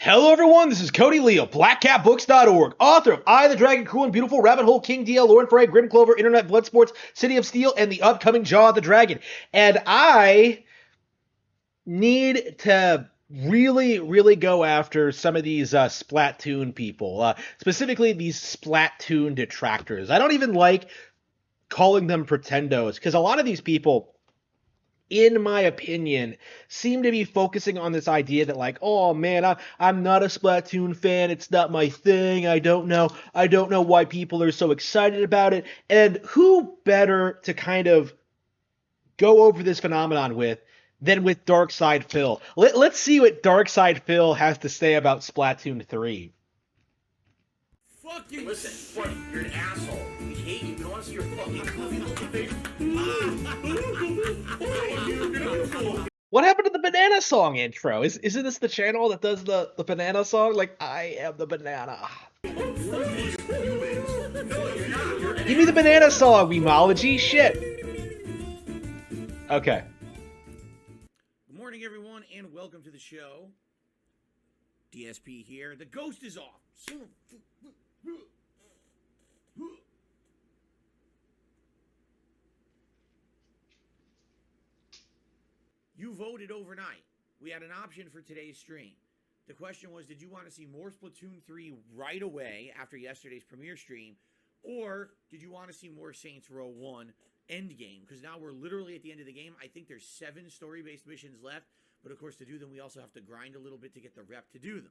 Hello everyone, this is Cody Lee of BlackCatBooks.org, author of I, the Dragon, Cruel and Beautiful, Rabbit Hole, King DL, Lauren Frey, Grim Clover, Internet, Bloodsports, City of Steel, and the upcoming Jaw of the Dragon. And I need to really go after some of these Splatoon people, specifically these Splatoon detractors. I don't even like calling them pretendos, because a lot of these people, in my opinion, seem to be focusing on this idea that, like, oh man, I'm not a Splatoon fan. It's not my thing. I don't know why people are so excited about it. And who better to kind of go over this phenomenon with than with DarkSydePhil? Let's see what DarkSydePhil has to say about Splatoon 3. Fucking listen, buddy, you're an asshole. We hate you. We don't want to see your fucking face. What happened to the banana song intro? Isn't this the channel that does the banana song? Like, I am the banana. Give me the banana song, Weemology. Shit. Okay. Good morning, everyone, and welcome to the show. DSP here. The ghost is off. You voted overnight. We had an option for today's stream. The question was, did you want to see more Splatoon 3 right away after yesterday's premiere stream, or did you want to see more Saints Row 1 endgame? Because now we're literally at the end of the game. I think there's 7 story-based missions left, but of course to do them we also have to grind a little bit to get the rep to do them.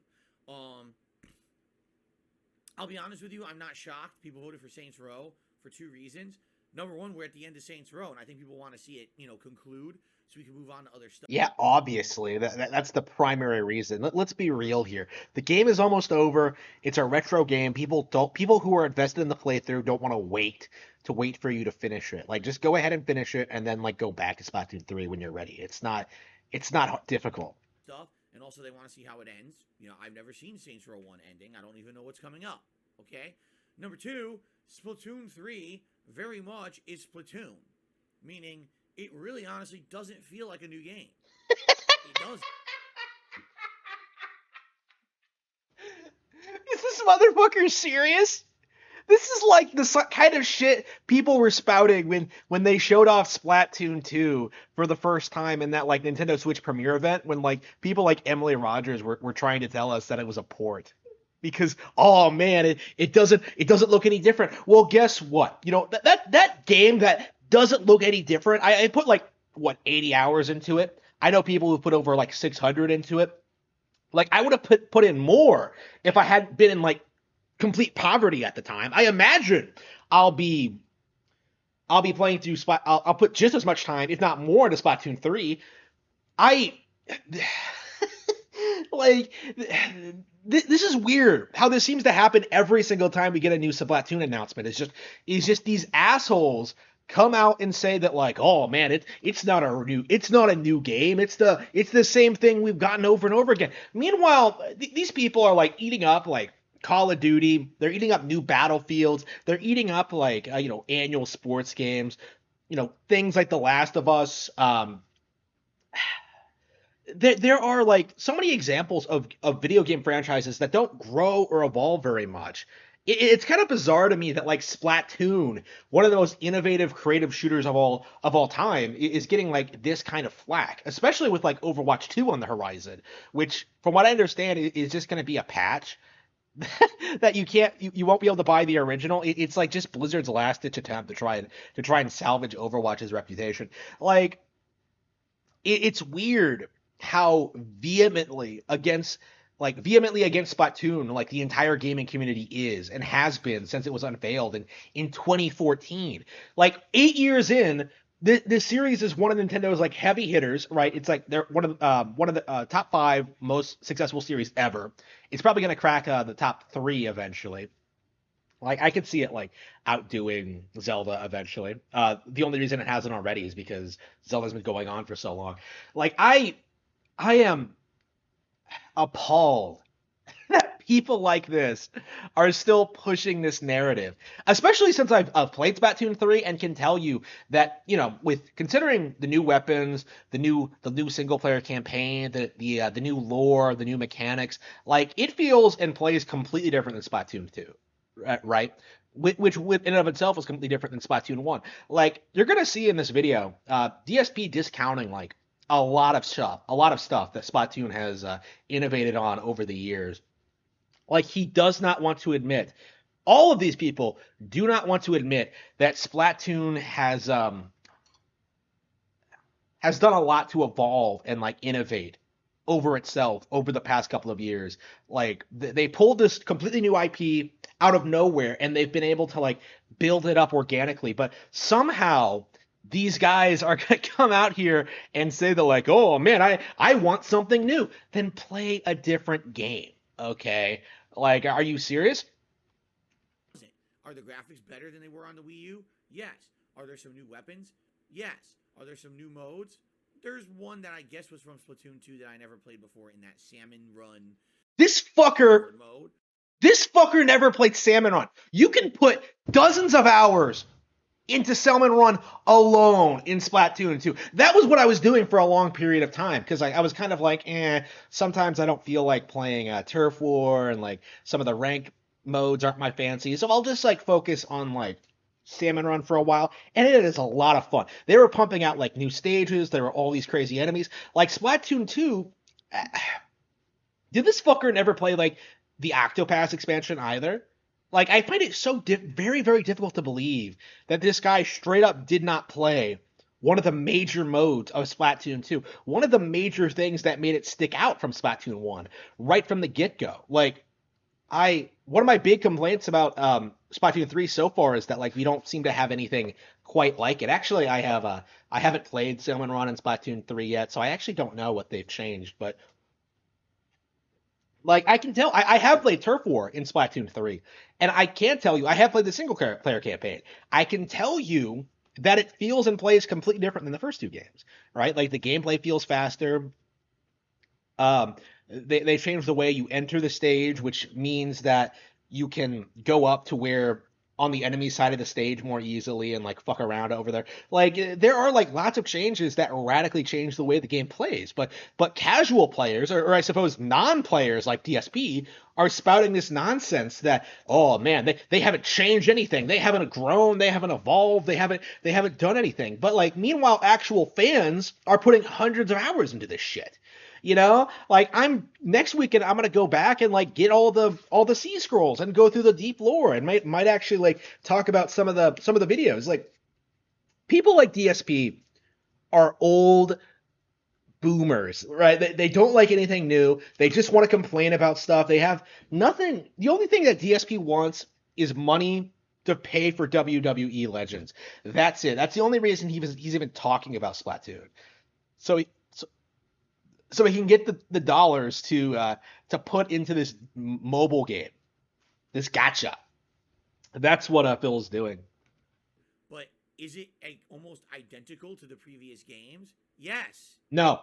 I'll be honest with you, I'm not shocked. People voted for Saints Row for 2 reasons. Number one, we're at the end of Saints Row, and I think people want to see it, conclude so we can move on to other stuff. Yeah, obviously. That's the primary reason. Let's be real here. The game is almost over. It's a retro game. People who are invested in the playthrough don't want to wait for you to finish it. Like, just go ahead and finish it and then, like, go back to Splatoon 3 when you're ready. It's not difficult. Stuff, and also they want to see how it ends. I've never seen Saints Row 1 ending. I don't even know what's coming up. Okay? Number 2, Splatoon 3 very much is Splatoon, meaning it really honestly doesn't feel like a new game. It doesn't. Is this motherfucker serious? This is like the kind of shit people were spouting when they showed off Splatoon 2 for the first time in that, like, Nintendo Switch premiere event, when, like, people like Emily Rogers were trying to tell us that it was a port. Because, oh man, it doesn't look any different. Well, guess what? That game that doesn't look any different. I put, like, 80 hours into it. I know people who put over, like, 600 into it. Like, I would have put in more if I hadn't been in, like, complete poverty at the time. I imagine I'll be playing through I'll put just as much time, if not more, into Splatoon 3. This is weird how this seems to happen every single time we get a new Splatoon announcement. It's just these assholes come out and say that, like, oh man, it's not a new game. It's the same thing we've gotten over and over again. Meanwhile, these people are, like, eating up, like, Call of Duty. They're eating up new Battlefields. They're eating up, like, annual sports games. Things like The Last of Us. There are, like, so many examples of video game franchises that don't grow or evolve very much. It's kind of bizarre to me that, like, Splatoon, one of the most innovative creative shooters of all time, is getting, like, this kind of flack, especially with, like, Overwatch 2 on the horizon, which, from what I understand, is just going to be a patch that you won't be able to buy the original. It's like just Blizzard's last ditch attempt to try and salvage Overwatch's reputation. Like, it's weird how vehemently against Splatoon, like, the entire gaming community is and has been since it was unveiled in 2014. Like, 8 years in, this series is one of Nintendo's, like, heavy hitters, right? It's like they're one of the top 5 most successful series ever. It's probably going to crack the top 3 eventually. Like, I could see it, like, outdoing Zelda eventually. The only reason it hasn't already is because Zelda's been going on for so long. Like, I am appalled that people like this are still pushing this narrative, especially since I've played Splatoon 3 and can tell you that, you know, with considering the new weapons, the new single player campaign, the new lore, the new mechanics, like it feels and plays completely different than Splatoon 2, right? Which in and of itself is completely different than Splatoon 1. Like you're gonna see in this video, DSP discounting like a lot of stuff that Splatoon has innovated on over the years. Like he does not want to admit, all of these people do not want to admit that Splatoon has done a lot to evolve and like innovate over itself over the past couple of years. Like they pulled this completely new IP out of nowhere and they've been able to like build it up organically, but somehow these guys are going to come out here and say they're like, "Oh man, I want something new." Then play a different game. Okay? Like are you serious? Are the graphics better than they were on the Wii U? Yes. Are there some new weapons? Yes. Are there some new modes? There's one that I guess was from Splatoon 2 that I never played before in that Salmon Run This fucker mode. This fucker never played Salmon Run. You can put dozens of hours into Salmon Run alone in Splatoon 2. That was what I was doing for a long period of time because I was kind of like, sometimes I don't feel like playing Turf War and like some of the rank modes aren't my fancy. So I'll just like focus on like Salmon Run for a while, and it is a lot of fun. They were pumping out like new stages. There were all these crazy enemies. Like Splatoon 2, did this fucker never play like the Octopass expansion either? Like I find it so very very difficult to believe that this guy straight up did not play one of the major modes of Splatoon 2. One of the major things that made it stick out from Splatoon 1 right from the get-go. Like one of my big complaints about Splatoon 3 so far is that like we don't seem to have anything quite like it. Actually, I haven't played Salmon Run in Splatoon 3 yet, so I actually don't know what they've changed, but like I can tell I have played Turf War in Splatoon 3, and I can tell you I have played the single player campaign. I can tell you that it feels and plays completely different than the first two games, right? Like the gameplay feels faster. Um, they changed the way you enter the stage, which means that you can go up to where on the enemy side of the stage more easily and like fuck around over there. Like there are like lots of changes that radically change the way the game plays. But casual players or I suppose non-players like DSP are spouting this nonsense that oh man they haven't changed anything. They haven't grown. They haven't evolved. They haven't done anything. But like meanwhile actual fans are putting hundreds of hours into this shit. You know, like I'm next weekend I'm gonna go back and like get all the sea scrolls and go through the deep lore and might actually like talk about some of the videos. Like people like DSP are old boomers, right? They don't like anything new. They just want to complain about stuff. They have nothing. The only thing that DSP wants is money to pay for WWE Legends. That's it. That's the only reason he's even talking about Splatoon. So so he can get the dollars to put into this mobile game, this gacha. That's what Phil's doing. But is it almost identical to the previous games? Yes. No.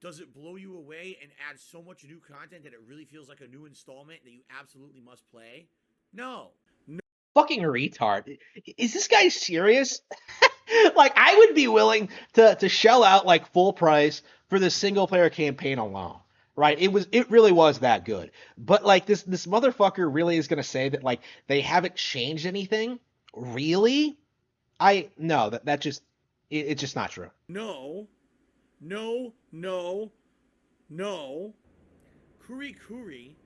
Does it blow you away and add so much new content that it really feels like a new installment that you absolutely must play? No. Fucking retard. Is this guy serious? Like I would be willing to shell out like full price for the single player campaign alone. Right? It really was that good. But like this motherfucker really is gonna say that like they haven't changed anything? Really? No, that just it's just not true. No. No. No. No. Kuri Kuri,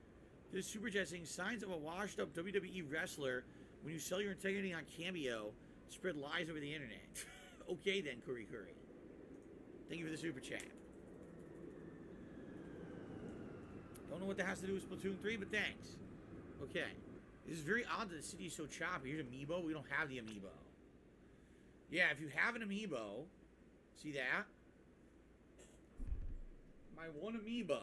this super chat saying signs of a washed up WWE wrestler when you sell your integrity on Cameo, spread lies over the internet. Okay then, Kuri Kuri. Thank you for the super chat. Don't know what that has to do with Splatoon 3, but thanks. Okay. This is very odd that the city is so choppy. Here's Amiibo. We don't have the Amiibo. Yeah, if you have an Amiibo, see that? My one Amiibo.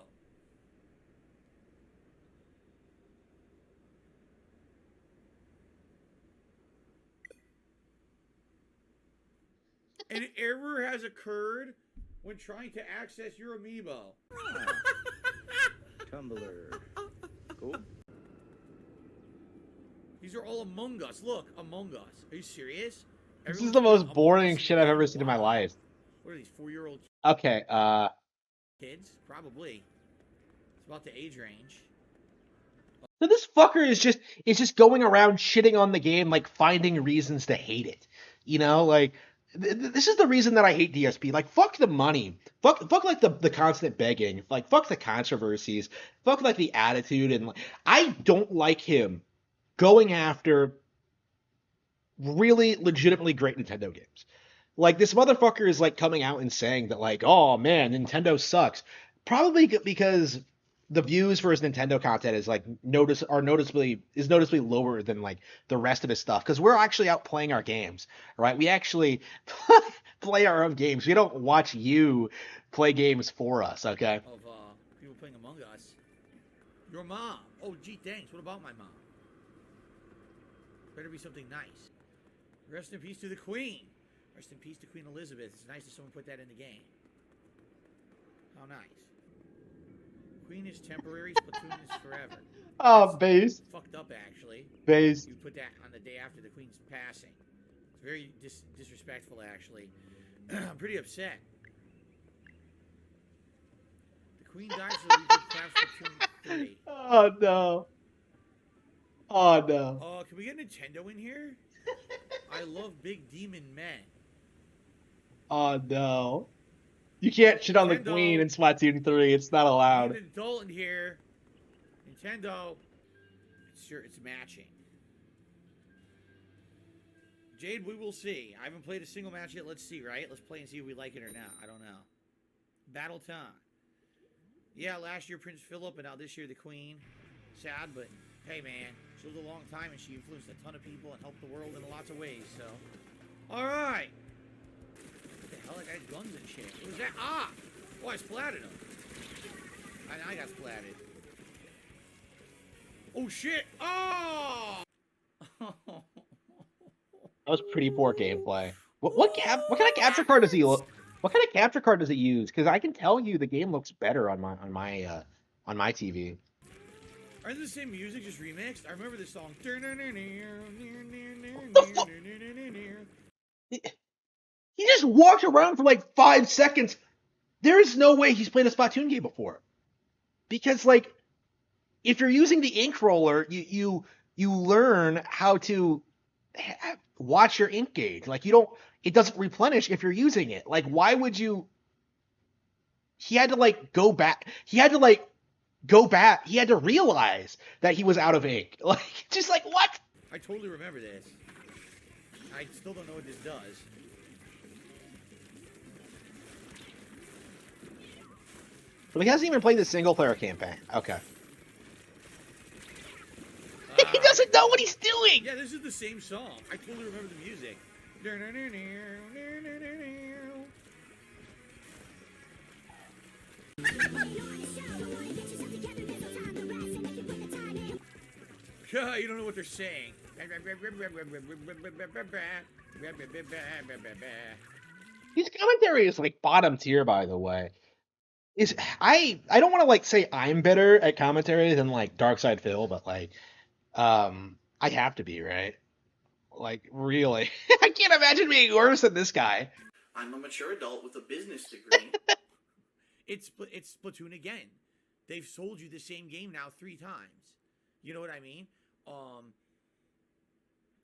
An error has occurred when trying to access your Amiibo. Tumblr. Cool. These are all Among Us. Look, Among Us. Are you serious? This is the most boring shit I've ever seen in my life. What are these 4-year-old Okay, kids? Probably. It's about the age range. so this fucker is just going around shitting on the game, like finding reasons to hate it. You know, like this is the reason that I hate DSP. Like fuck the money, fuck like the constant begging, like fuck the controversies, fuck like the attitude, and like, I don't like him going after really legitimately great Nintendo games. Like this motherfucker is like coming out and saying that like, oh man, Nintendo sucks. Probably because the views for his Nintendo content is like noticeably lower than like the rest of his stuff because we're actually out playing our games, right? We actually play our own games. We don't watch you play games for us, okay? Of people playing Among Us. Your mom. Oh, gee, thanks. What about my mom? Better be something nice. Rest in peace to the Queen. Rest in peace to Queen Elizabeth. It's nice that someone put that in the game. How nice. Queen is temporary, Splatoon is forever. Oh, base. Fucked up, actually. Base. You put that on the day after the Queen's passing. It's very disrespectful, actually. I'm pretty upset. The Queen died so we could have Splatoon 3. Oh, no. Oh, no. Can we get Nintendo in here? I love big demon men. Oh, no. You can't shit on the Queen in Splatoon 3. It's not allowed. An adult in here. Nintendo. Sure, it's matching. Jade, we will see. I haven't played a single match yet. Let's see, right? Let's play and see if we like it or not. I don't know. Battle time. Yeah, last year Prince Philip, and now this year the Queen. Sad, but hey, man. She lived a long time, and she influenced a ton of people and helped the world in lots of ways, so. All right. What the hell? I got guns and shit. What was that? Ah! Oh, I splatted him. I got splatted. Oh, shit! Oh! That was pretty poor gameplay. What kind of capture card does he look? What kind of capture card does it use? Because I can tell you the game looks better on my TV. Aren't they the same music, just remixed? I remember this song. He just walked around for like 5 seconds. There is no way he's played a Splatoon game before. Because like, if you're using the ink roller, you learn how to watch your ink gauge. Like it doesn't replenish if you're using it. Like why would you? He had to like go back. He had to realize that he was out of ink. Like, just like, what? I totally remember this. I still don't know what this does. But he hasn't even played the single-player campaign. Okay. He doesn't know what he's doing! Yeah, this is the same song. I totally remember the music. You don't know what they're saying. His commentary is like bottom tier, by the way. I don't want to like say I'm better at commentary than like DarkSydePhil, but like I have to be, right? Like really. I can't imagine being worse than this guy. I'm a mature adult with a business degree. It's Splatoon again. They've sold you the same game now 3 times. You know what I mean?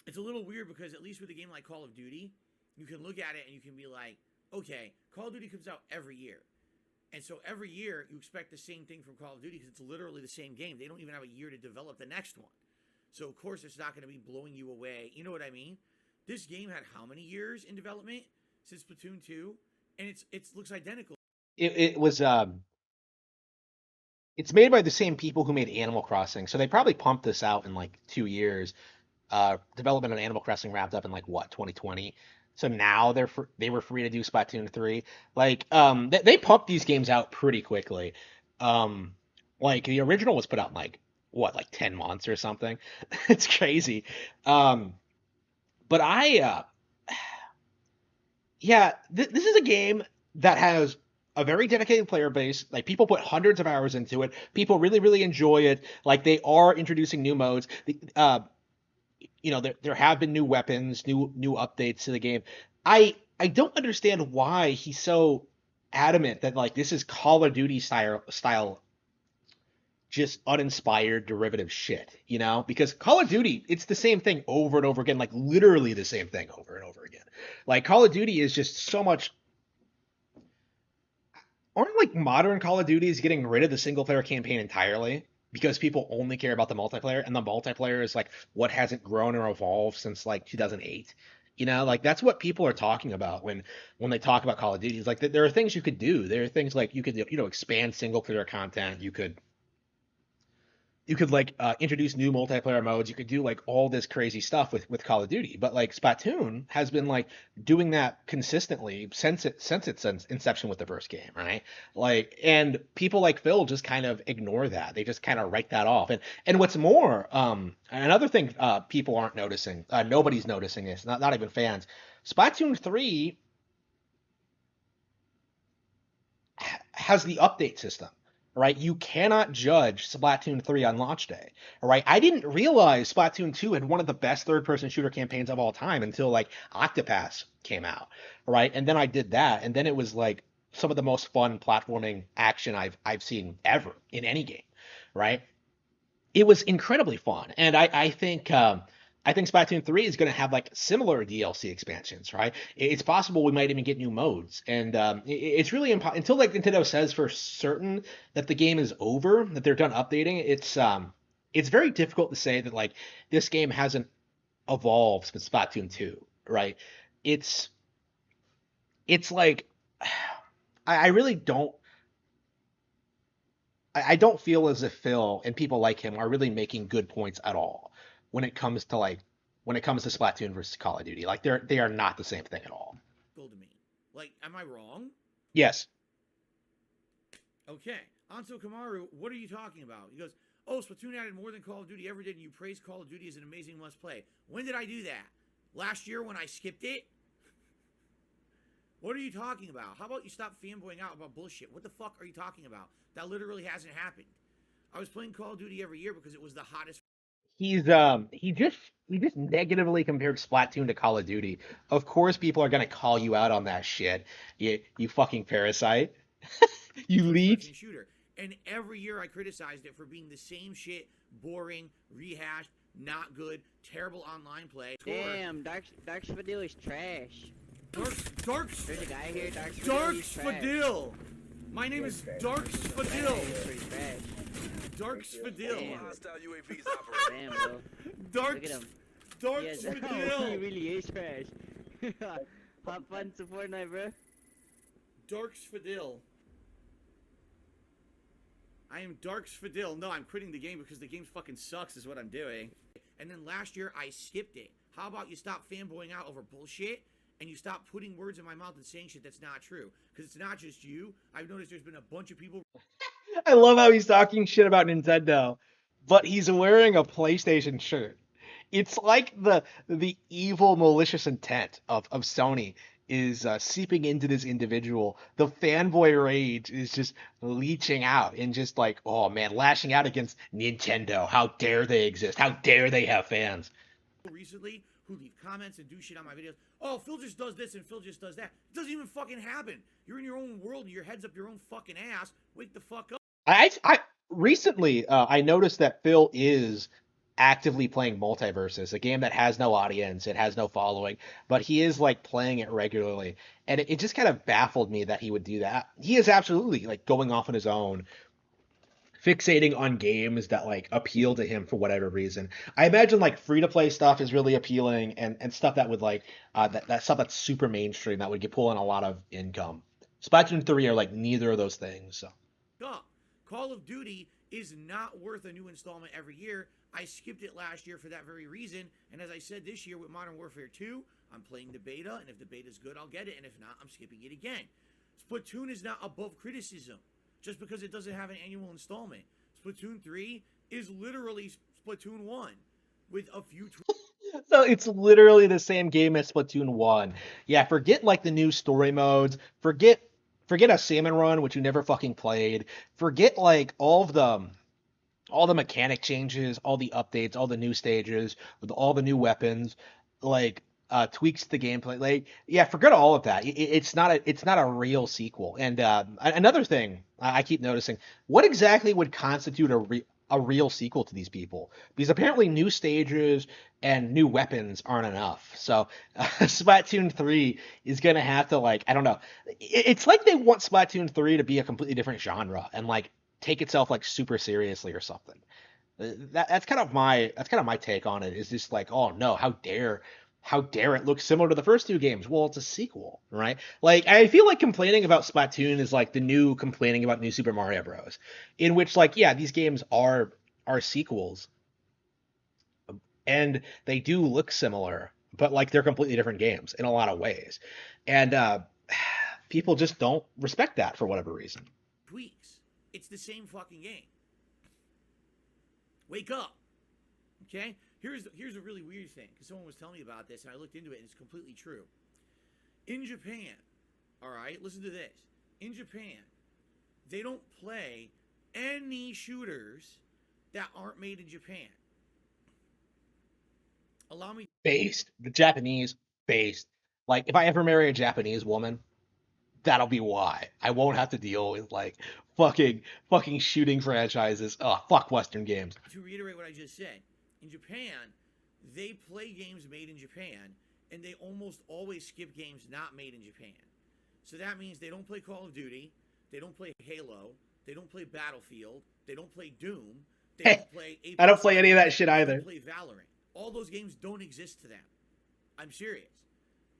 It's a little weird because at least with a game like Call of Duty, you can look at it and you can be like, okay, Call of Duty comes out every year. And so every year you expect the same thing from Call of Duty because it's literally the same game. They don't even have a year to develop the next one. So of course it's not going to be blowing you away. You know what I mean? This game had how many years in development since Splatoon 2? And it looks identical. It was it's made by the same people who made Animal Crossing, so they probably pumped this out in like 2 years. Development on Animal Crossing wrapped up in like what, 2020. So now they were free to do Splatoon 3. Like they pumped these games out pretty quickly. Like the original was put out in like what, like 10 months or something. It's crazy. But this is a game that has a very dedicated player base. Like people put hundreds of hours into it. People really, really enjoy it. Like they are introducing new modes. there have been new weapons, new updates to the game. I don't understand why he's so adamant that like this is Call of Duty style just uninspired derivative shit, because Call of Duty, it's the same thing over and over again, like literally the same thing over and over again. Like Call of Duty is just so much. Aren't like modern Call of Duties getting rid of the single player campaign entirely because people only care about the multiplayer, and the multiplayer is like what hasn't grown or evolved since like 2008. Like that's what people are talking about when they talk about Call of Duty. It's like there are things you could do. There are things like you could expand single player content. You could like introduce new multiplayer modes. You could do like all this crazy stuff with Call of Duty. But like Splatoon has been like doing that consistently since its inception with the first game, right? Like, and people like Phil just kind of ignore that. They just kind of write that off. And what's more, another thing people aren't noticing, nobody's noticing this, not even fans. Splatoon 3 has the update system. Right? You cannot judge Splatoon 3 on launch day. All right. I didn't realize Splatoon 2 had one of the best third-person shooter campaigns of all time until like Octopass came out. Right. And then I did that. And then it was like some of the most fun platforming action I've seen ever in any game. Right. It was incredibly fun. And I think Splatoon 3 is going to have like similar DLC expansions, right? It's possible we might even get new modes, and it's really until like Nintendo says for certain that the game is over, that they're done updating. It's very difficult to say that like this game hasn't evolved with Splatoon 2, right? It's it's like I really don't feel as if Phil and people like him are really making good points at all when it comes to Splatoon versus Call of Duty. Like they are not the same thing at all. To me. Like, am I wrong? Yes. Okay. Anso Kamaru, what are you talking about? He goes, oh, Splatoon added more than Call of Duty ever did, and you praise Call of Duty as an amazing must-play. When did I do that? Last year when I skipped it? What are you talking about? How about you stop fanboying out about bullshit? What the fuck are you talking about? That literally hasn't happened. I was playing Call of Duty every year because it was the hottest. He just negatively compared Splatoon to Call of Duty. Of course people are gonna call you out on that shit. You fucking parasite. You leech. Shooter. And every year I criticized it for being the same shit, boring, rehashed, not good, terrible online play. Damn, DarkSydePhil is trash. There's a guy here, DarkSydePhil. My name is DarkSydePhil. DarkSydePhil. Damn, bro. DarkSydePhil. He really is trash. Hop fun to Fortnite, bro. DarkSydePhil. I am DarkSydePhil. No, I'm quitting the game because the game fucking sucks is what I'm doing. And then last year I skipped it. How about you stop fanboying out over bullshit and you stop putting words in my mouth and saying shit that's not true? Because it's not just you. I've noticed there's been a bunch of people. I love how he's talking shit about Nintendo, but he's wearing a PlayStation shirt. It's like the evil, malicious intent of Sony is seeping into this individual. The fanboy rage is just leeching out and just like, oh man, lashing out against Nintendo. How dare they exist? How dare they have fans? Recently, who leave comments and do shit on my videos. Oh, Phil just does this and Phil just does that. It doesn't even fucking happen. You're in your own world and your head's up your own fucking ass. Wake the fuck up. I recently I noticed that Phil is actively playing Multiverses, a game that has no audience, it has no following, but he is like playing it regularly, and it just kind of baffled me that he would do that. He is absolutely like going off on his own, fixating on games that like appeal to him for whatever reason. I imagine like free to play stuff is really appealing, and stuff that would like that stuff that's super mainstream that would get pull in a lot of income. Splatoon 3 are like neither of those things. So. Call of Duty is not worth a new installment every year. I skipped it last year for that very reason. And as I said this year with Modern Warfare 2, I'm playing the beta. And if the beta is good, I'll get it. And if not, I'm skipping it again. Splatoon is not above criticism just because it doesn't have an annual installment. Splatoon 3 is literally Splatoon 1 with a few... So it's literally the same game as Splatoon 1. Yeah, forget like the new story modes. Forget a salmon run, which you never fucking played. Forget like all all the mechanic changes, all the updates, all the new stages, with all the new weapons, like tweaks to the gameplay. Like, yeah, forget all of that. It's not a real sequel. And another thing I keep noticing, what exactly would constitute a real sequel to these people? Because apparently new stages and new weapons aren't enough. So Splatoon 3 is gonna have to, like, I don't know. It's like they want Splatoon 3 to be a completely different genre and like take itself like super seriously or something. That's kind of my take on it. Is just like, oh no, how dare it look similar to the first two games? Well, it's a sequel, right? Like, I feel like complaining about Splatoon is like the new complaining about New Super Mario Bros. In which, like, yeah, these games are sequels and they do look similar, but like they're completely different games in a lot of ways, and people just don't respect that for whatever reason. Tweaks. It's the same fucking game. Wake up. Okay? Here's a really weird thing, because someone was telling me about this and I looked into it and it's completely true. In Japan, all right, listen to this. In Japan, they don't play any shooters that aren't made in Japan. Allow me. Based, the Japanese based. Like, if I ever marry a Japanese woman, that'll be why. I won't have to deal with like fucking shooting franchises. Oh, fuck Western games. To reiterate what I just said, in Japan, they play games made in Japan, and they almost always skip games not made in Japan. So that means they don't play Call of Duty, they don't play Halo, they don't play Battlefield, they don't play Doom, they don't play Apex. I don't play any of that shit They either. don't play Valorant. All those games don't exist to them. I'm serious.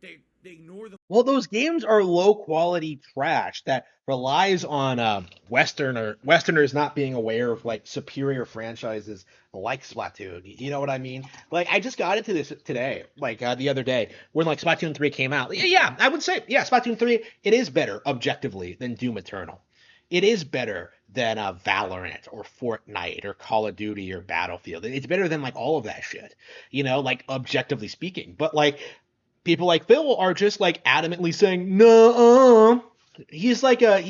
They ignore them. Well, those games are low quality trash that relies on Westerners not being aware of like superior franchises like Splatoon. You know what I mean? Like, I just got into this today, like the other day, when like Splatoon 3 came out. Yeah, I would say, yeah, Splatoon 3, it is better objectively than Doom Eternal. It is better than Valorant or Fortnite or Call of Duty or Battlefield. It's better than like all of that shit, like objectively speaking. But like people like Phil are just like adamantly saying no. He's like a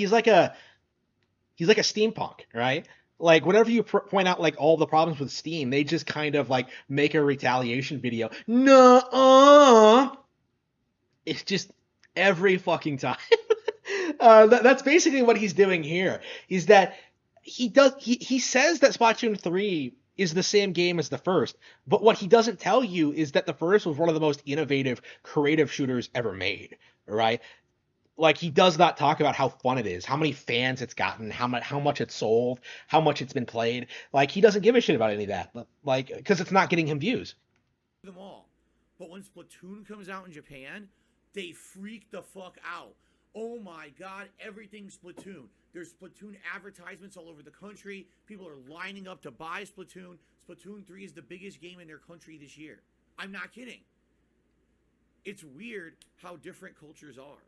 steampunk, right? Like, whenever you point out like all the problems with Steam, they just kind of like make a retaliation video. No, it's just every fucking time. That's basically what he's doing here. Is that he says that Splatoon 3 is the same game as the first, but what he doesn't tell you is that the first was one of the most innovative, creative shooters ever made, right? Like, he does not talk about how fun it is, how many fans it's gotten, how much it's sold, how much it's been played. Like, he doesn't give a shit about any of that, like, because it's not getting him views. Them all. But when Splatoon comes out in Japan, they freak the fuck out. Oh my god, everything's Splatoon. There's Splatoon advertisements all over the country. People are lining up to buy Splatoon. Splatoon 3 is the biggest game in their country this year. I'm not kidding. It's weird how different cultures are.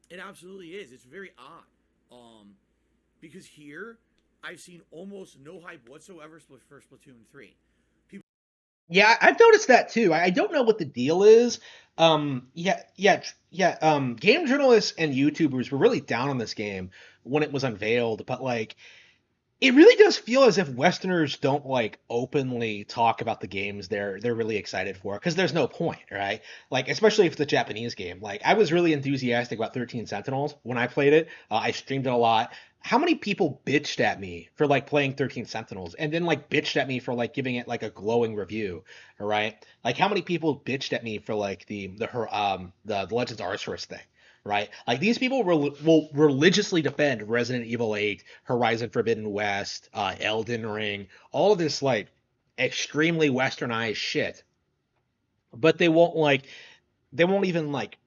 It absolutely is. It's very odd. Because here, I've seen almost no hype whatsoever for Splatoon 3. Yeah, I've noticed that too. I don't know what the deal is. Yeah. Game journalists and YouTubers were really down on this game when it was unveiled, but like, it really does feel as if Westerners don't like openly talk about the games they're really excited for, because there's no point, right? Like, especially if it's a Japanese game. Like, I was really enthusiastic about 13 Sentinels when I played it. I streamed it a lot. How many people bitched at me for like playing 13 Sentinels, and then like bitched at me for like giving it like a glowing review, all right? Like, how many people bitched at me for like the Legends Arceus thing, right? Like, these people will religiously defend Resident Evil 8, Horizon Forbidden West, Elden Ring, all of this like extremely westernized shit, but they won't even like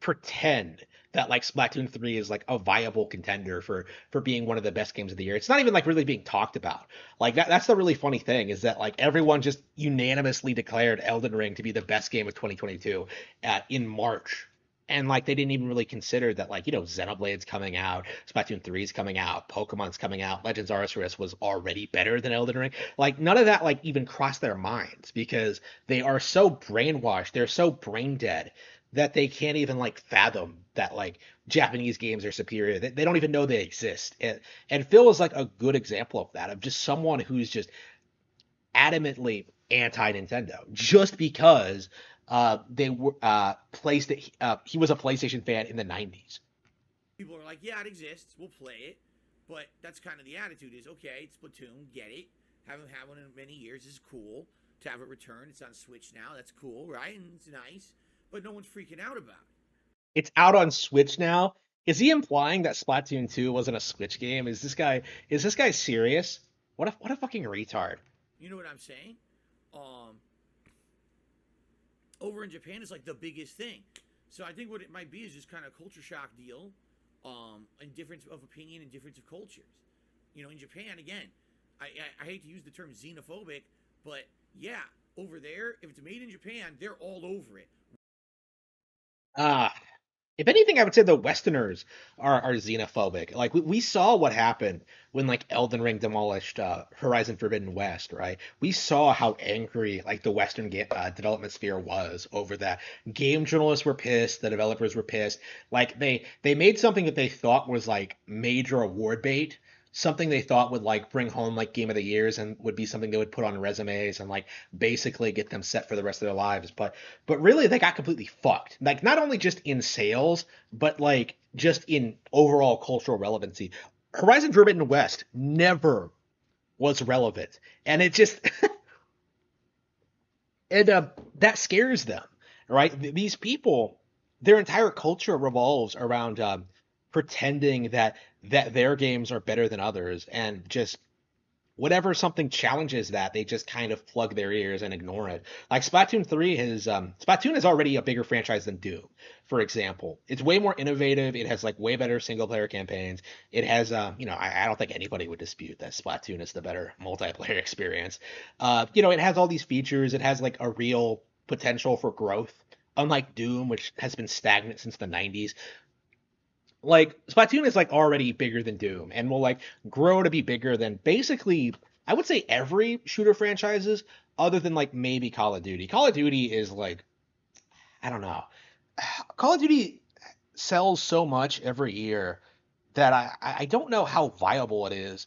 pretend that like Splatoon 3 is like a viable contender for being one of the best games of the year. It's not even like really being talked about. Like, that's the really funny thing, is that like everyone just unanimously declared Elden Ring to be the best game of 2022 in March. And like, they didn't even really consider that, like, Xenoblade's coming out, Splatoon 3 is coming out, Pokemon's coming out, Legends Arceus was already better than Elden Ring. Like, none of that like even crossed their minds, because they are so brainwashed, they're so brain dead, that they can't even like fathom that like Japanese games are superior. They don't even know they exist. And Phil is like a good example of that, of just someone who's just adamantly anti Nintendo just because they were placed it, he was a PlayStation fan in the 90s. People are like, yeah, it exists. We'll play it. But that's kind of the attitude is, okay, it's Splatoon. Get it. Haven't had one in many years. This is cool. To have it return. It's on Switch now. That's cool, right? And it's nice. But no one's freaking out about it. It's out on Switch now. Is he implying that Splatoon 2 wasn't a Switch game? Is this guy serious? What a fucking retard. You know what I'm saying? Over in Japan is like the biggest thing. So I think what it might be is just kind of culture shock deal, and difference of opinion and difference of cultures. You know, in Japan, again, I hate to use the term xenophobic, but yeah, over there, if it's made in Japan, they're all over it. Ah, if anything, I would say the Westerners are xenophobic. Like we saw what happened when like Elden Ring demolished Horizon Forbidden West, right? We saw how angry like the Western development sphere was over that. Game journalists were pissed, the developers were pissed. Like they made something that they thought was like major award bait, something they thought would like bring home like game of the years and would be something they would put on resumes and like basically get them set for the rest of their lives. But really they got completely fucked. Like not only just in sales, but like just in overall cultural relevancy. Horizon Forbidden West never was relevant. And it just and that scares them, right? These people, their entire culture revolves around pretending that their games are better than others, and just whenever something challenges that, they just kind of plug their ears and ignore it. Like Splatoon is already a bigger franchise than Doom, for example. It's way more innovative. It has like way better single player campaigns. It has I don't think anybody would dispute that Splatoon is the better multiplayer experience. It has all these features. It has like a real potential for growth. Unlike Doom, which has been stagnant since the 90s, like Splatoon is like already bigger than Doom and will like grow to be bigger than basically I would say every shooter franchises other than like maybe Call of Duty. Call of Duty is like I don't know. Call of Duty sells so much every year that I don't know how viable it is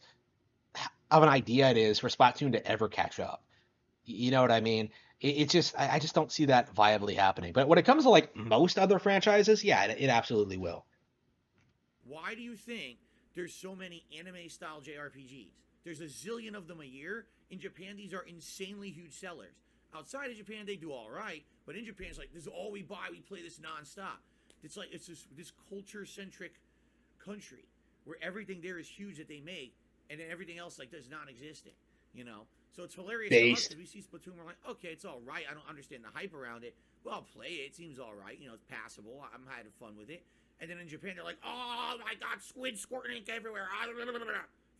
of an idea it is for Splatoon to ever catch up. You know what I mean? It just I just don't see that viably happening. But when it comes to like most other franchises, yeah, it absolutely will. Why do you think there's so many anime style JRPGs? There's a zillion of them a year. In Japan, these are insanely huge sellers. Outside of Japan, they do all right, but in Japan, it's like this is all we buy. We play this nonstop. It's like it's this culture centric country where everything there is huge that they make, and then everything else like does non-existent. You know, so it's hilarious to us Based. because we see Splatoon, we're like, okay, it's all right. I don't understand the hype around it, but I'll play it. It seems all right. You know, it's passable. I'm having fun with it. And then in Japan, they're like, oh my god, squid squirting ink everywhere.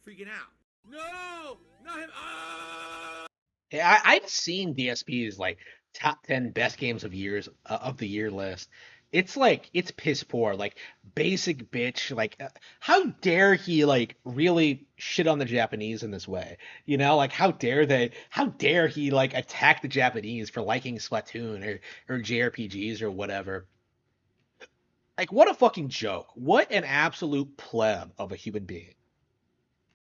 Freaking out. No! Not him. Ah! Yeah, I've seen DSP's like top 10 best games of the year list. It's like it's piss poor, like basic bitch. Like, how dare he like really shit on the Japanese in this way? You know, like how dare they? How dare he like attack the Japanese for liking Splatoon or JRPGs or whatever? Like, what a fucking joke! What an absolute pleb of a human being.